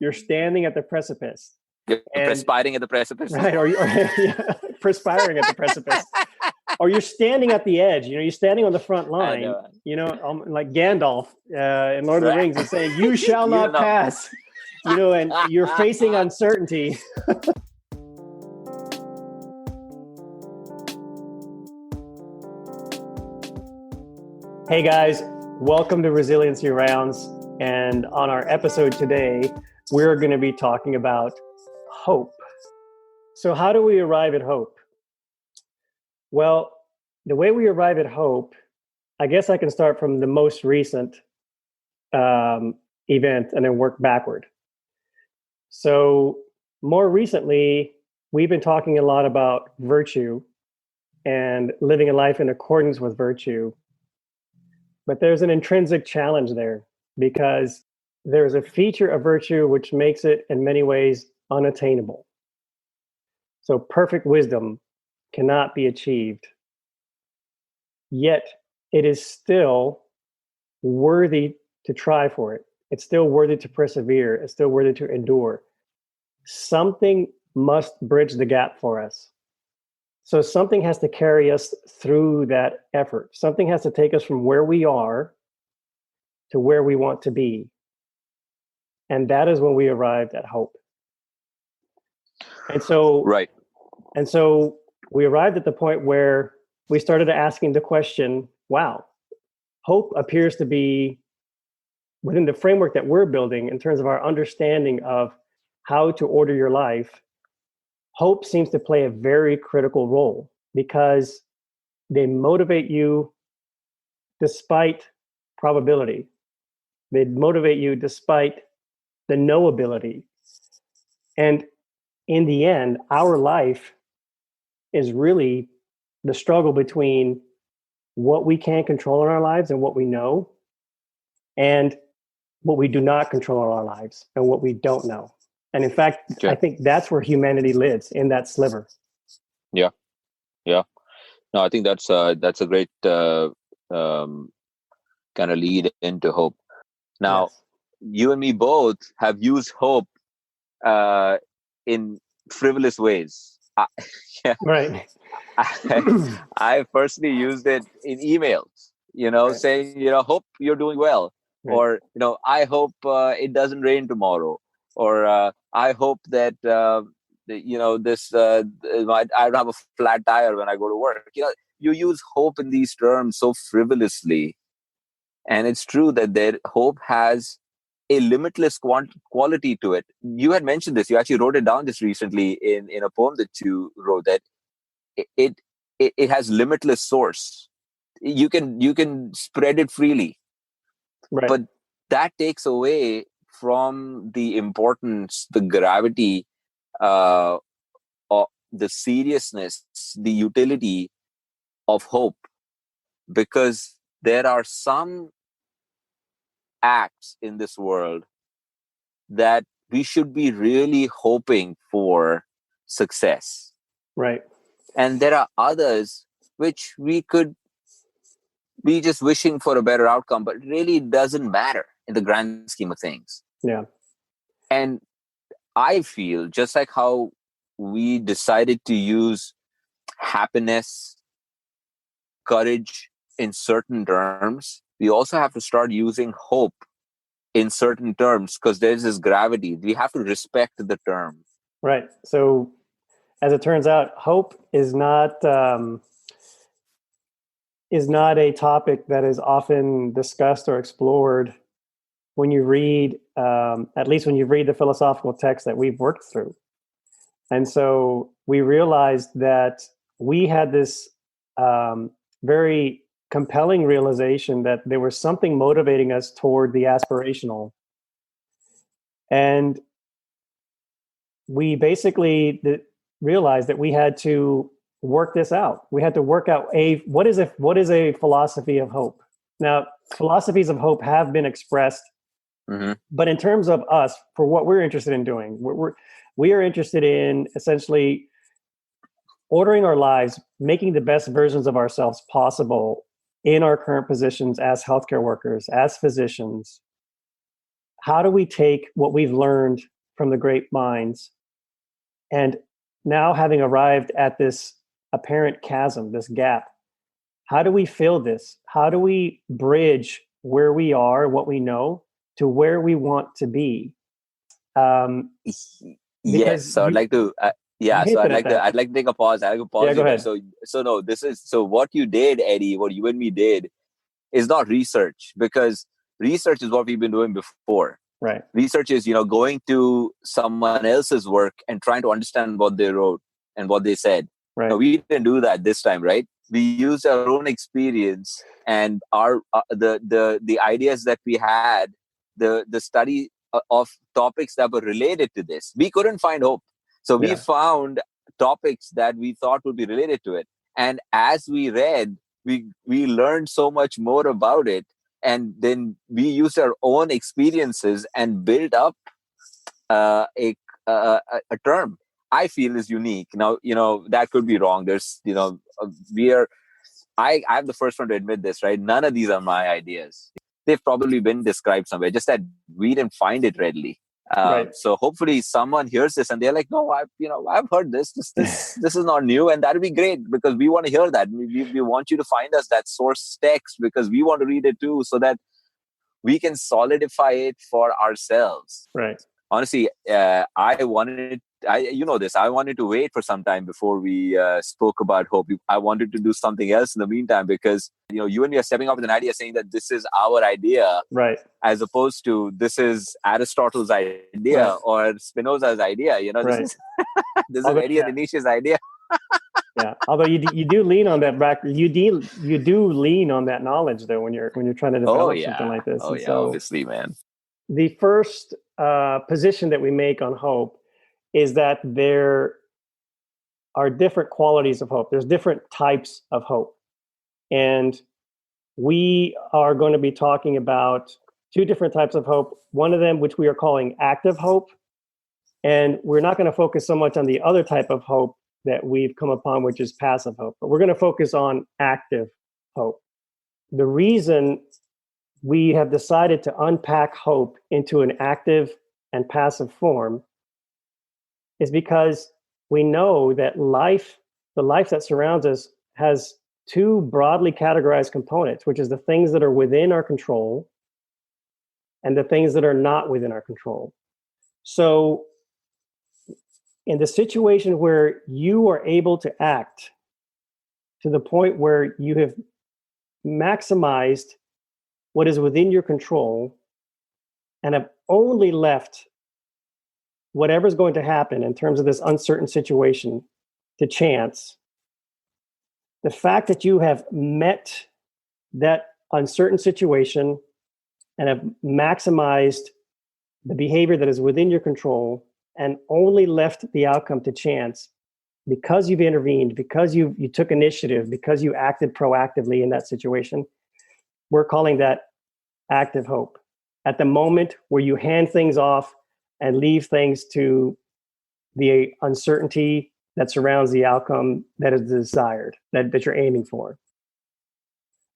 you're standing at the precipice. You're perspiring at the precipice. Right, or yeah, perspiring at the precipice. Or you're standing at the edge, you're standing on the front line, like Gandalf in Lord of the Rings is saying, you shall not pass, and you're facing uncertainty. Hey guys, welcome to Resiliency Rounds. And on our episode today, we're going to be talking about hope. So how do we arrive at hope? Well, the way we arrive at hope, I guess I can start from the most recent event and then work backward. So more recently, we've been talking a lot about virtue and living a life in accordance with virtue. But there's an intrinsic challenge there because there's a feature of virtue which makes it in many ways unattainable. So perfect wisdom cannot be achieved. Yet it is still worthy to try for it. It's still worthy to persevere. It's still worthy to endure. Something must bridge the gap for us. So something has to carry us through that effort. Something has to take us from where we are to where we want to be. And that is when we arrived at hope. And so, right. And so we arrived at the point where we started asking the question, wow, hope appears to be within the framework that we're building in terms of our understanding of how to order your life. Hope seems to play a very critical role because they motivate you despite probability. They motivate you despite the knowability. And in the end, our life is really the struggle between what we can control in our lives and what we know, and what we do not control in our lives and what we don't know. And in fact, I think that's where humanity lives, in that sliver. Yeah. No, I think that's a great kind of lead into hope. Now, yes. You and me both have used hope in frivolous ways. Right. I personally used it in emails, right. Saying, hope you're doing well. Right. Or, I hope it doesn't rain tomorrow. Or I hope that I don't have a flat tire when I go to work. You use hope in these terms so frivolously, and it's true that hope has a limitless quality to it. You had mentioned this. You actually wrote it down just recently in a poem that you wrote, that it has limitless source. You can spread it freely, right. But that takes away from the importance, the gravity, or the seriousness, the utility of hope, because there are some acts in this world that we should be really hoping for success. Right. And there are others which we could be just wishing for a better outcome, but it really doesn't matter in the grand scheme of things. Yeah. And I feel just like how we decided to use happiness, courage in certain terms, we also have to start using hope in certain terms, because there's this gravity. We have to respect the term. Right. So as it turns out, hope is not a topic that is often discussed or explored when you read, at least when you read the philosophical texts that we've worked through. And so we realized that we had this very compelling realization that there was something motivating us toward the aspirational. And we basically realized that we had to work this out. We had to work out what is a philosophy of hope. Now, philosophies of hope have been expressed, mm-hmm. but in terms of us, for what we're interested in doing, we are interested in essentially ordering our lives, making the best versions of ourselves possible in our current positions as healthcare workers, as physicians. How do we take what we've learned from the great minds. And now, having arrived at this apparent chasm, this gap, how do we fill this? How do we bridge where we are, what we know, to where we want to be? Yes, so I'd like to. I'd like to take a pause. I'll pause yeah, you go there. ahead. So what you did, Eddie, what you and me did, is not research, because research is what we've been doing before. Right. Research is, going to someone else's work and trying to understand what they wrote and what they said. Right. No, we didn't do that this time, right? We used our own experience and our the ideas that we had, the study of topics that were related to this. We couldn't find hope, so we found topics that we thought would be related to it. And as we read, we learned so much more about it, and then we used our own experiences and built up a term I feel is unique. Now, that could be wrong. There's, I'm the first one to admit this, right? None of these are my ideas. They've probably been described somewhere, just that we didn't find it readily. Right. So hopefully someone hears this and they're like, no, I've heard this. This is not new, and that'd be great, because we want to hear that. We want you to find us that source text, because we want to read it too, so that we can solidify it for ourselves. Right. Honestly, I wanted to wait for some time before we spoke about hope. I wanted to do something else in the meantime, because you and me are stepping up with an idea, saying that this is our idea, right, as opposed to this is Aristotle's idea, or Spinoza's idea. This is this is Eddie Aneesh's idea. Yeah, although you do lean on that you do lean on that knowledge, though, when you're trying to develop something like this. Oh, so, obviously, man. The first position that we make on hope is that there are different qualities of hope. There's different types of hope, and we are going to be talking about two different types of hope. One of them, which we are calling active hope, and we're not going to focus so much on the other type of hope that we've come upon, which is passive hope, but we're going to focus on active hope. The reason we have decided to unpack hope into an active and passive form is because we know that the life that surrounds us, has two broadly categorized components, which is the things that are within our control and the things that are not within our control. So in the situation where you are able to act to the point where you have maximized what is within your control and have only left whatever's going to happen in terms of this uncertain situation to chance, the fact that you have met that uncertain situation and have maximized the behavior that is within your control and only left the outcome to chance, because you've intervened, because you took initiative, because you acted proactively in that situation, we're calling that active hope. At the moment where you hand things off and leave things to the uncertainty that surrounds the outcome that is desired, that you're aiming for,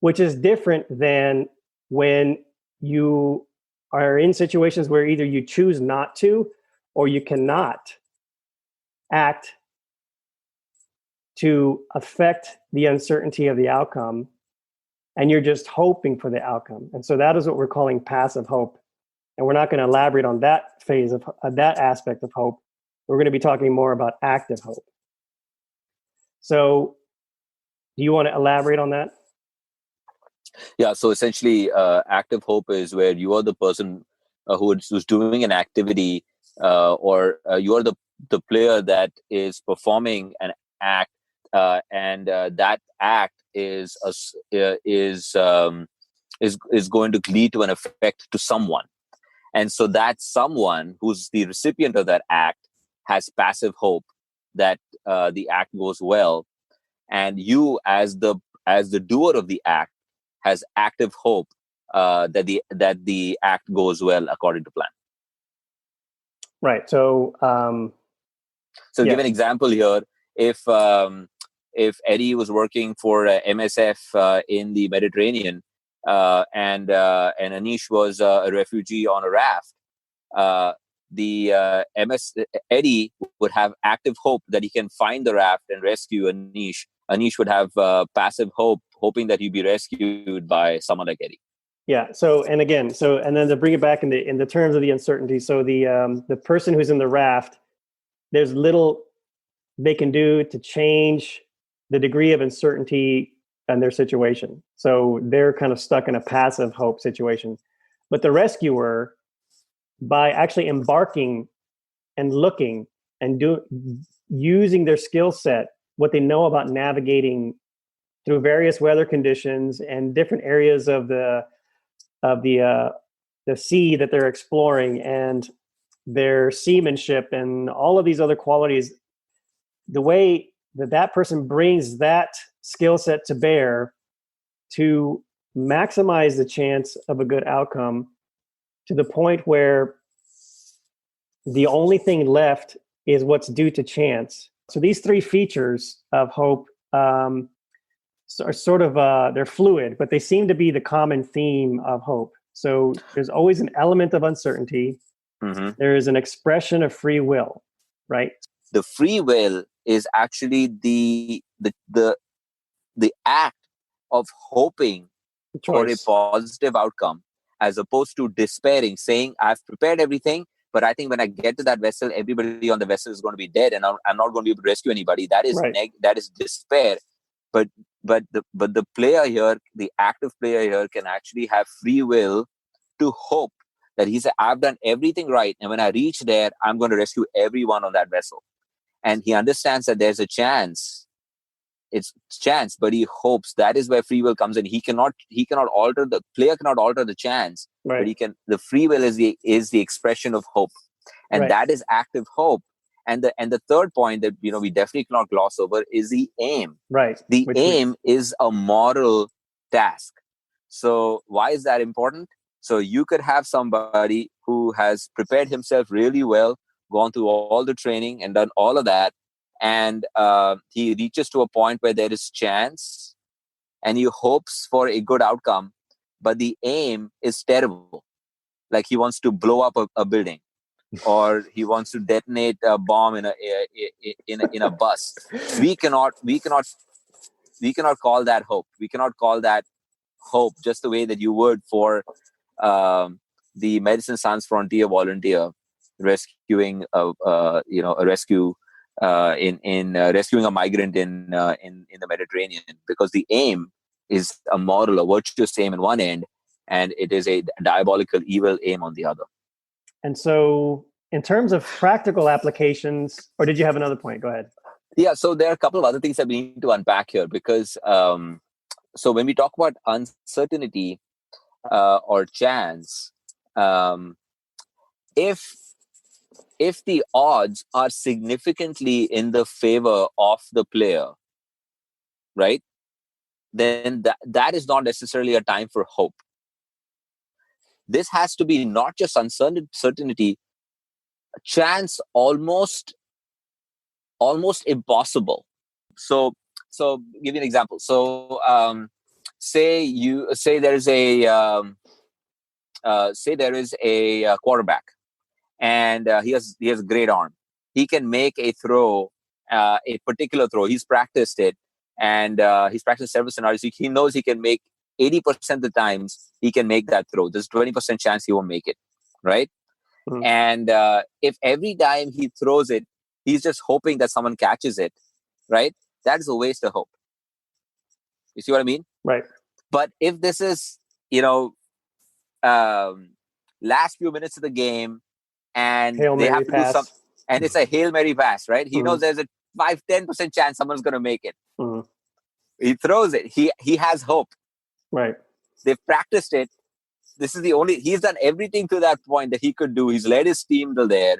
which is different than when you are in situations where either you choose not to or you cannot act to affect the uncertainty of the outcome, and you're just hoping for the outcome. And so that is what we're calling passive hope. And we're not going to elaborate on that phase of that aspect of hope. We're going to be talking more about active hope. So do you want to elaborate on that? Yeah, so essentially, active hope is where you are the person who's doing an activity, or you are the player that is performing an act, and that act is going to lead to an effect to someone. And so that someone who's the recipient of that act has passive hope that the act goes well, and you as the doer of the act has active hope that the act goes well according to plan. Right. So give an example here. If Eddie was working for MSF in the Mediterranean, and Aneesh was a refugee on a raft, Eddie would have active hope that he can find the raft and rescue Aneesh. Aneesh would have passive hope, hoping that he'd be rescued by someone like Eddie. Yeah. So, and again, and then to bring it back in the terms of the uncertainty. So the person who's in the raft, there's little they can do to change the degree of uncertainty in their situation. So they're kind of stuck in a passive hope situation. But the rescuer, by actually embarking and looking and using their skill set, what they know about navigating through various weather conditions and different areas of the sea that they're exploring, and their seamanship and all of these other qualities, the way that person brings that skill set to bear to maximize the chance of a good outcome, to the point where the only thing left is what's due to chance. So these three features of hope are sort of, they're fluid, but they seem to be the common theme of hope. So there's always an element of uncertainty. Mm-hmm. There is an expression of free will, right? The free will is actually the act of hoping for a positive outcome, as opposed to despairing, saying, I've prepared everything, but I think when I get to that vessel, everybody on the vessel is going to be dead, and I'm not going to be able to rescue anybody. That is that is despair. But the player here, the active player here, can actually have free will to hope that he said, I've done everything right, and when I reach there, I'm going to rescue everyone on that vessel. And he understands that there's a chance. It's chance, but he hopes. That is where free will comes in. He cannot alter, the player cannot alter the chance, but he can. The free will is the expression of hope, and that is active hope. And the third point that we definitely cannot gloss over is the aim. Right. The aim is a moral task. So why is that important? So you could have somebody who has prepared himself really well, gone through all the training and done all of that, and he reaches to a point where there is chance and he hopes for a good outcome, but the aim is terrible. Like he wants to blow up a building, or he wants to detonate a bomb in a bus. We cannot call that hope. We cannot call that hope just the way that you would for the Medicine Sans Frontier volunteer rescuing rescuing a migrant in the Mediterranean, because the aim is a moral, a virtuous aim in one end, and it is a diabolical, evil aim on the other. And so, in terms of practical applications, or did you have another point? Go ahead. Yeah, so there are a couple of other things that we need to unpack here, because so when we talk about uncertainty or chance, if the odds are significantly in the favor of the player, right, then that is not necessarily a time for hope. This has to be not just uncertainty, chance almost impossible. So give you an example. So say there is a quarterback, and he has a great arm. He can make a throw, a particular throw. He's practiced it, and he's practiced several scenarios. He knows he can make 80% of the times he can make that throw. There's 20% chance he won't make it, right? Mm-hmm. And if every time he throws it, he's just hoping that someone catches it, right? That is a waste of hope. You see what I mean? Right. But if this is, last few minutes of the game, and they have to do something, and it's a Hail Mary pass, right? He knows there's a 5-10% chance someone's going to make it. Mm-hmm. He throws it. He has hope. Right. They've practiced it. He's done everything to that point that he could do. He's led his team to there.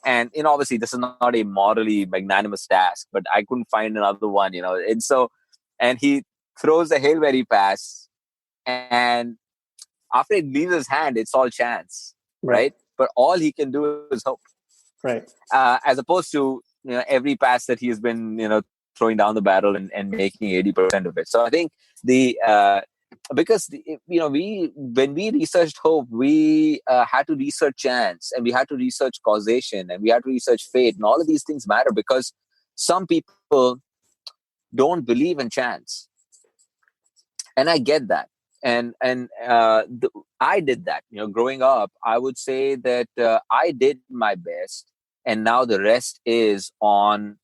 And, obviously this is not a morally magnanimous task, but I couldn't find another one, and he throws the Hail Mary pass, and after it leaves his hand, it's all chance, right? But all he can do is hope, right? As opposed to every pass that he's been throwing down the barrel and making 80% of it. So I think the because when we researched hope, we had to research chance, and we had to research causation, and we had to research fate, and all of these things matter because some people don't believe in chance, and I get that. And I did that. Growing up, I would say that I did my best, and now the rest is um,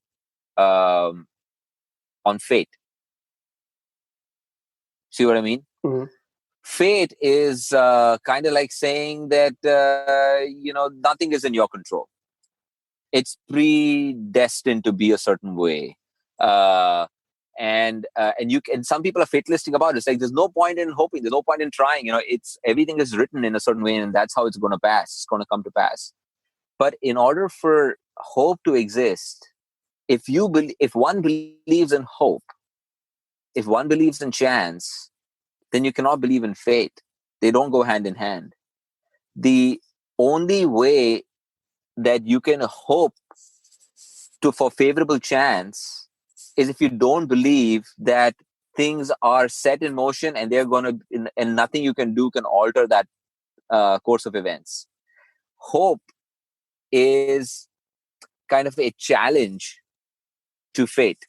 on fate. See what I mean? Mm-hmm. Fate is kind of like saying that nothing is in your control. It's predestined to be a certain way. And some people are fatalistic about it. It's like there's no point in hoping, there's no point in trying. It's everything is written in a certain way, and that's how it's going to pass. It's going to come to pass. But in order for hope to exist, if one believes in hope, if one believes in chance, then you cannot believe in fate. They don't go hand in hand. The only way that you can hope for favorable chance is if you don't believe that things are set in motion and they're going to, and nothing you can do can alter that course of events. Hope is kind of a challenge to fate.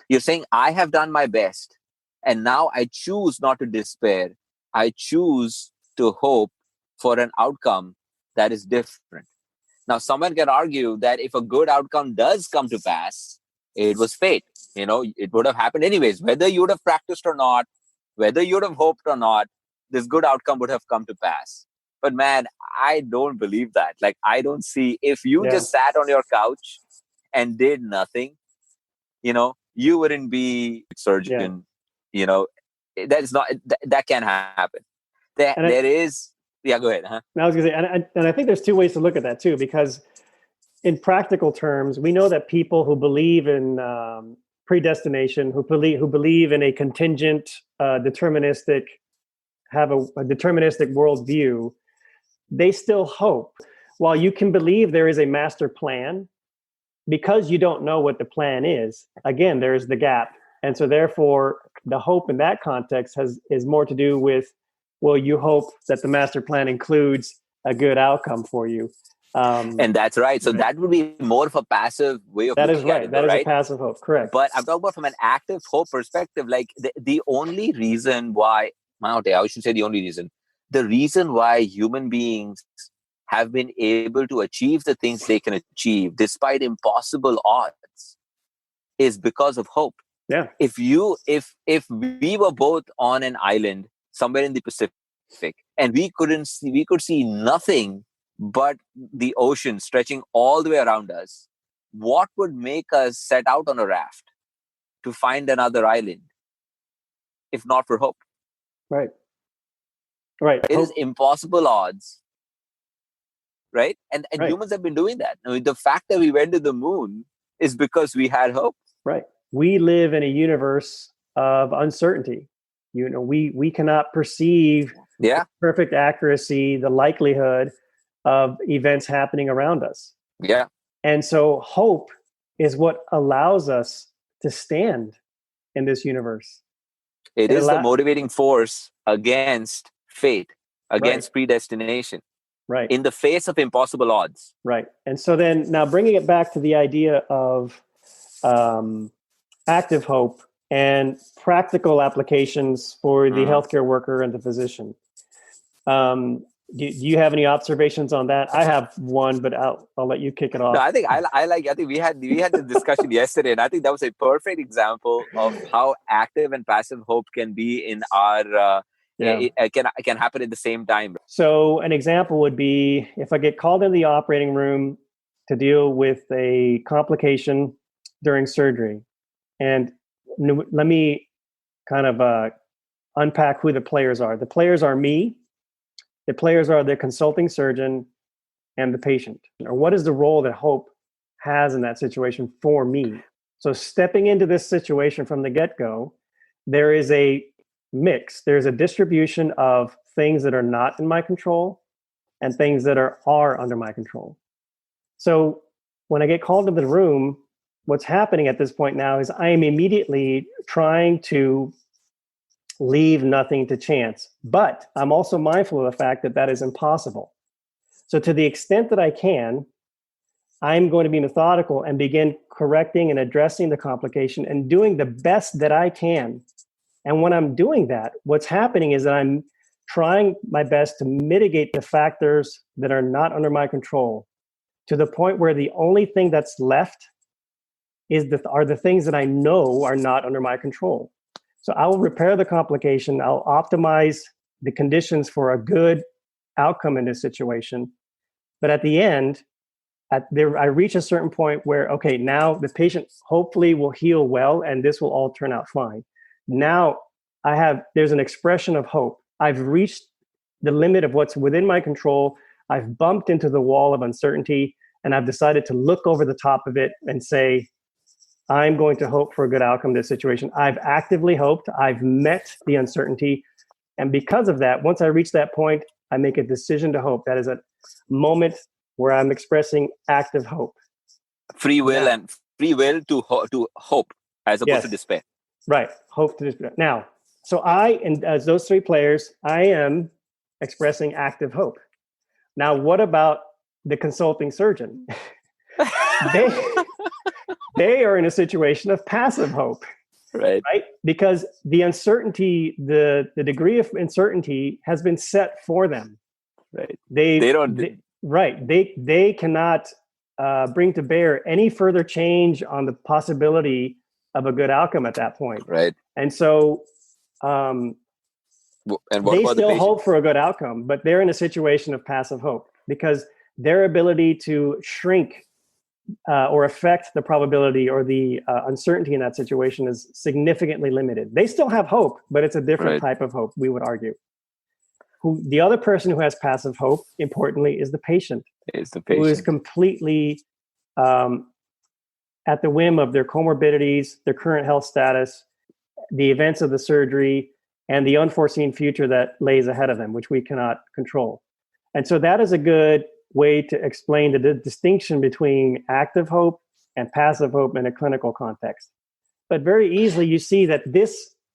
You're saying, I have done my best, and now I choose not to despair. I choose to hope for an outcome that is different. Now, someone can argue that if a good outcome does come to pass, it was fate. It would have happened anyways. Whether you would have practiced or not, whether you would have hoped or not, this good outcome would have come to pass. But man, I don't believe that. Like, I don't see, if you just sat on your couch and did nothing, you wouldn't be a surgeon. That is not, that can't happen. There is, yeah, go ahead. Huh? I was going to say, and I think there's two ways to look at that too, because in practical terms, we know that people who believe in predestination, who believe in a contingent, deterministic, have a deterministic worldview, they still hope. While you can believe there is a master plan, because you don't know what the plan is, again, there's the gap. And so therefore, the hope in that context is more to do with, well, you hope that the master plan includes a good outcome for you. And that's right. So that would be more of a passive way of looking at it. That is right? A passive hope, correct. But I'm talking about from an active hope perspective. Like the only reason why, I should say the only reason, the reason why human beings have been able to achieve the things they can achieve despite impossible odds is because of hope. Yeah. If we were both on an island somewhere in the Pacific and we could see nothing but the ocean stretching all the way around us, what would make us set out on a raft to find another island if not for hope? Right. It is impossible odds. Right? And right. Humans have been doing that. I mean, the fact that we went to the moon is because we had hope. Right. We live in a universe of uncertainty. We cannot perceive with perfect accuracy the likelihood of events happening around us. Yeah. And so hope is what allows us to stand in this universe. It is the motivating force against fate, against predestination. Right. In the face of impossible odds. Right. And so then now bringing it back to the idea of active hope and practical applications for the healthcare worker and the physician. Do you have any observations on that? I have one, but I'll let you kick it off. No, I think we had this discussion yesterday, and I think that was a perfect example of how active and passive hope can be in our it can happen at the same time. So an example would be if I get called in the operating room to deal with a complication during surgery. And let me kind of unpack who the players are. The players are me. The players are the consulting surgeon and the patient. Or what is the role that hope has in that situation for me? So stepping into this situation from the get-go, there is a mix. There's a distribution of things that are not in my control and things that are under my control. So when I get called into the room, what's happening at this point now is I am immediately trying to leave nothing to chance. But I'm also mindful of the fact that that is impossible. So to the extent that I can, I'm going to be methodical and begin correcting and addressing the complication and doing the best that I can. And when I'm doing that, what's happening is that I'm trying my best to mitigate the factors that are not under my control, to the point where the only thing that's left are the things that I know are not under my control. So I will repair the complication. I'll optimize the conditions for a good outcome in this situation. But at the end, I reach a certain point where, okay, now the patient hopefully will heal well and this will all turn out fine. Now there's an expression of hope. I've reached the limit of what's within my control. I've bumped into the wall of uncertainty, and I've decided to look over the top of it and say, I'm going to hope for a good outcome in this situation. I've actively hoped. I've met the uncertainty. And because of that, once I reach that point, I make a decision to hope. That is a moment where I'm expressing active hope. Free will to hope as opposed to despair. Right. Hope to despair. Now, so as those three players, I am expressing active hope. Now, what about the consulting surgeon? They are in a situation of passive hope, right? Because the uncertainty, the degree of uncertainty has been set for them, right? They cannot bring to bear any further change on the possibility of a good outcome at that point, right? And so, they still hope for a good outcome, but they're in a situation of passive hope because their ability to shrink or affect the probability or the uncertainty in that situation is significantly limited. They still have hope, but it's a different type of hope, we would argue. The other person who has passive hope, importantly, is the patient. Who is completely at the whim of their comorbidities, their current health status, the events of the surgery, and the unforeseen future that lays ahead of them, which we cannot control. And so that is a good way to explain the distinction between active hope and passive hope in a clinical context. But very easily you see that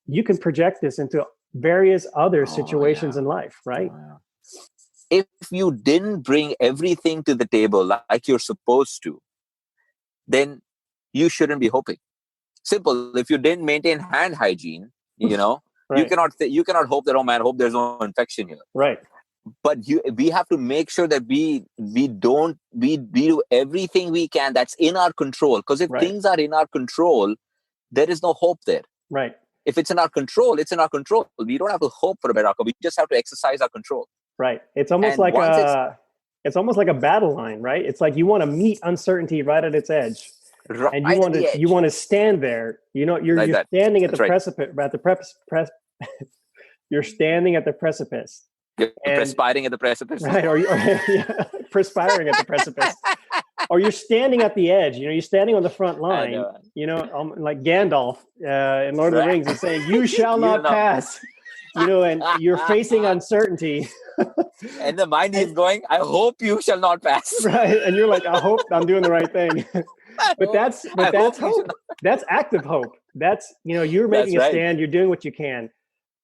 you can project this into various other situations in life, right? If you didn't bring everything to the table like you're supposed to, then you shouldn't be hoping. Simple. If you didn't maintain hand hygiene, you cannot hope that, oh man, hope there's no infection here. Right. But we have to make sure that we do everything we can that's in our control. Because if things are in our control, there is no hope there. Right. If it's in our control, it's in our control. We don't have to hope for a better outcome. We just have to exercise our control. Right. It's almost like a battle line, right? It's like you want to meet uncertainty right at its edge. Right, and you want to stand there. You're standing at the precipice. You're standing at the precipice. You're perspiring at the precipice. Right. Or perspiring at the precipice. Or you're standing at the edge. You're standing on the front line. Like Gandalf in Lord of the Rings is saying, "You shall not pass." And you're facing uncertainty. And the mind is going, "I hope you shall not pass." Right. And you're like, "I hope I'm doing the right thing." But that's hope. That's active hope. That's you're making a stand. You're doing what you can.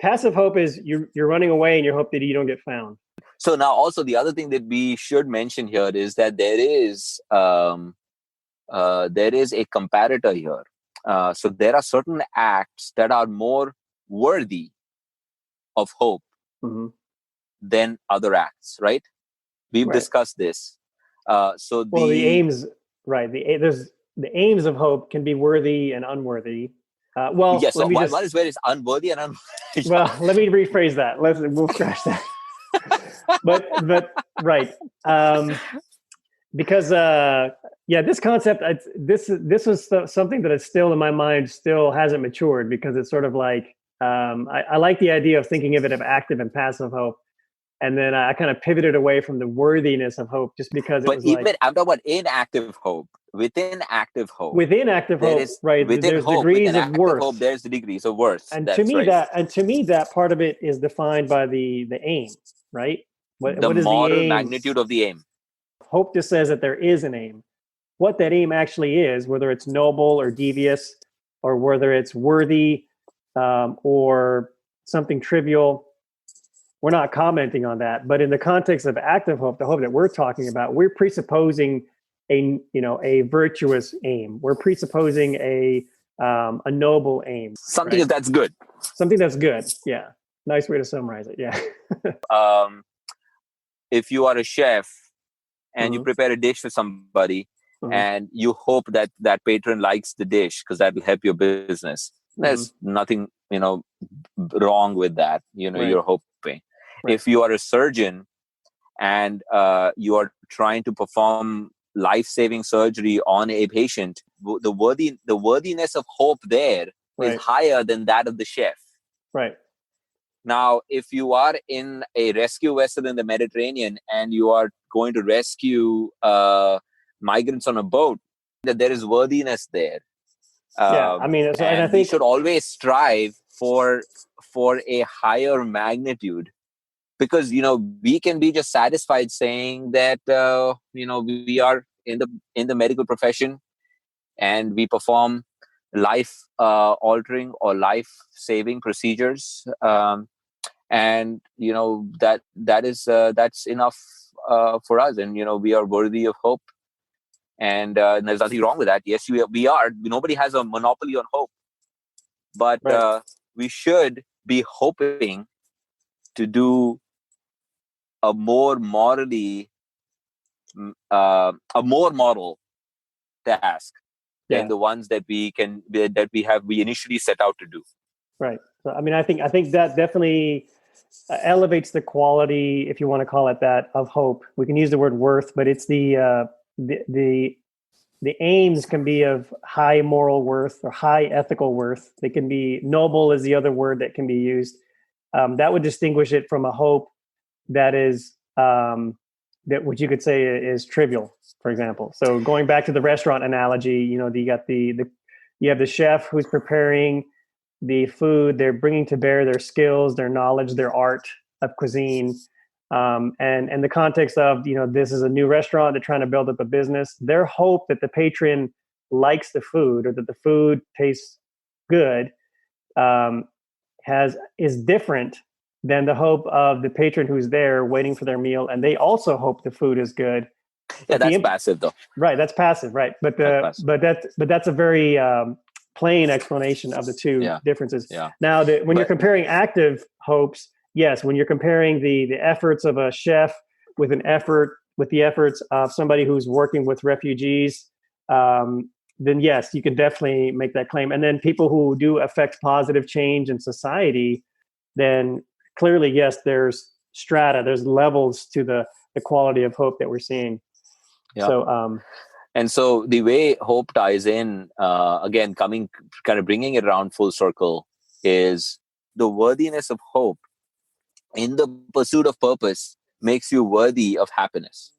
Passive hope is you're running away and you hope that you don't get found. So now also the other thing that we should mention here is that there is a comparator here. So there are certain acts that are more worthy of hope than other acts, right? We've discussed this. The aims, right? The aims of hope can be worthy and unworthy. One is where it's unworthy and unworthy. Well, let me rephrase that. We'll scratch that. but right. Because this concept, this was something that is still in my mind, still hasn't matured, because it's sort of like, I like the idea of thinking of it of active and passive hope. And then I kind of pivoted away from the worthiness of hope just because I'm talking about inactive hope. Within active hope. Within active hope, right? There's degrees of worth. Hope, there's the degrees of worth. And to me, that part of it is defined by the aim, right? What is moral the aim? Magnitude of the aim. Hope just says that there is an aim. What that aim actually is, whether it's noble or devious, or whether it's worthy or something trivial, we're not commenting on that. But in the context of active hope, the hope that we're talking about, we're presupposing a virtuous aim. We're presupposing a noble aim. Something right? that's good. Something that's good. Yeah. Nice way to summarize it. Yeah. If you are a chef and you prepare a dish for somebody and you hope that that patron likes the dish because that will help your business, there's nothing, wrong with that. You're hoping. Right. If you are a surgeon and you are trying to perform life-saving surgery on a patient, the worthiness of hope there is higher than that of the chef. Right. Now, if you are in a rescue vessel in the Mediterranean and you are going to rescue migrants on a boat, that there is worthiness there. I mean, and I think we should always strive for a higher magnitude, because we can be just satisfied saying that we are in the medical profession and we perform life altering or life saving procedures, and that's enough for us, and we are worthy of hope, and there's nothing wrong with that. Yes, we are. Nobody has a monopoly on hope, but we should be hoping to do a more moral task than the ones that we initially set out to do. Right. So I mean, I think that definitely elevates the quality, if you want to call it that, of hope. We can use the word worth, but it's the aims can be of high moral worth or high ethical worth. They can be noble is the other word that can be used. That would distinguish it from a hope that is that what you could say is trivial, for example. So going back to the restaurant analogy, you got you have the chef who's preparing the food. They're bringing to bear their skills, their knowledge, their art of cuisine, and the context of this is a new restaurant. They're trying to build up a business. Their hope that the patron likes the food or that the food tastes good is different than the hope of the patron who's there waiting for their meal, and they also hope the food is good. Yeah, that's passive, though. Right, that's passive, right? But that's a very plain explanation of the two differences. Yeah. Now, when you're comparing active hopes, yes, when you're comparing the efforts of a chef with the efforts of somebody who's working with refugees, then yes, you can definitely make that claim. And then people who do affect positive change in society, then clearly, yes, there's strata, there's levels to the quality of hope that we're seeing. Yeah. So, and so the way hope ties in, again, bringing it around full circle, is the worthiness of hope in the pursuit of purpose makes you worthy of happiness.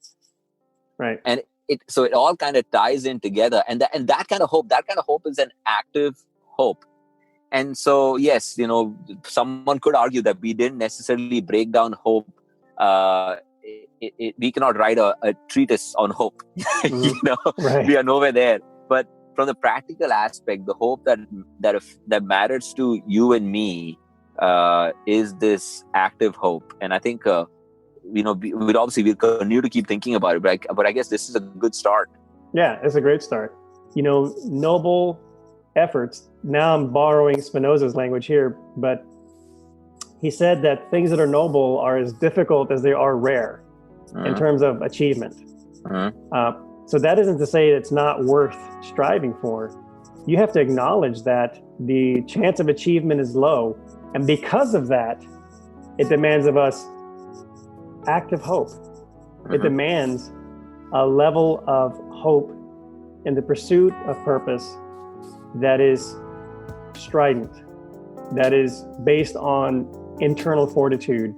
Right. And it all kind of ties in together, and that kind of hope is an active hope. And so, yes, someone could argue that we didn't necessarily break down hope. We cannot write a treatise on hope. Right. We are nowhere there. But from the practical aspect, the hope that matters to you and me is this active hope. And I think we'll continue to keep thinking about it. But I guess this is a good start. Yeah, it's a great start. Noble efforts. Now I'm borrowing Spinoza's language here, but he said that things that are noble are as difficult as they are rare in terms of achievement. So that isn't to say it's not worth striving for. You have to acknowledge that the chance of achievement is low. And because of that, it demands of us active hope. It demands a level of hope in the pursuit of purpose that is strident, that is based on internal fortitude,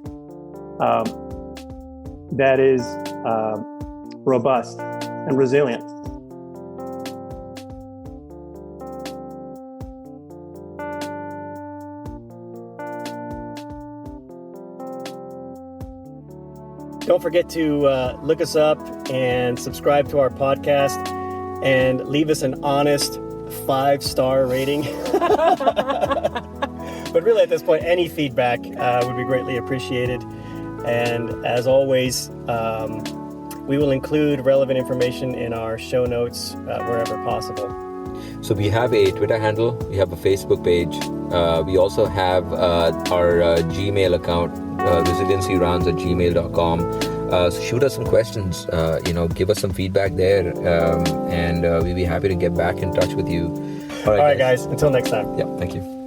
that is robust and resilient. Don't forget to look us up and subscribe to our podcast and leave us an honest 5-star rating. But really, at this point, any feedback would be greatly appreciated. And as always, we will include relevant information in our show notes wherever possible. So we have a Twitter handle, we have a Facebook page, we also have our Gmail account, resiliencyrounds@gmail.com. So shoot us some questions, give us some feedback there, and we'll be happy to get back in touch with you. All right, guys. Until next time. Yeah, thank you.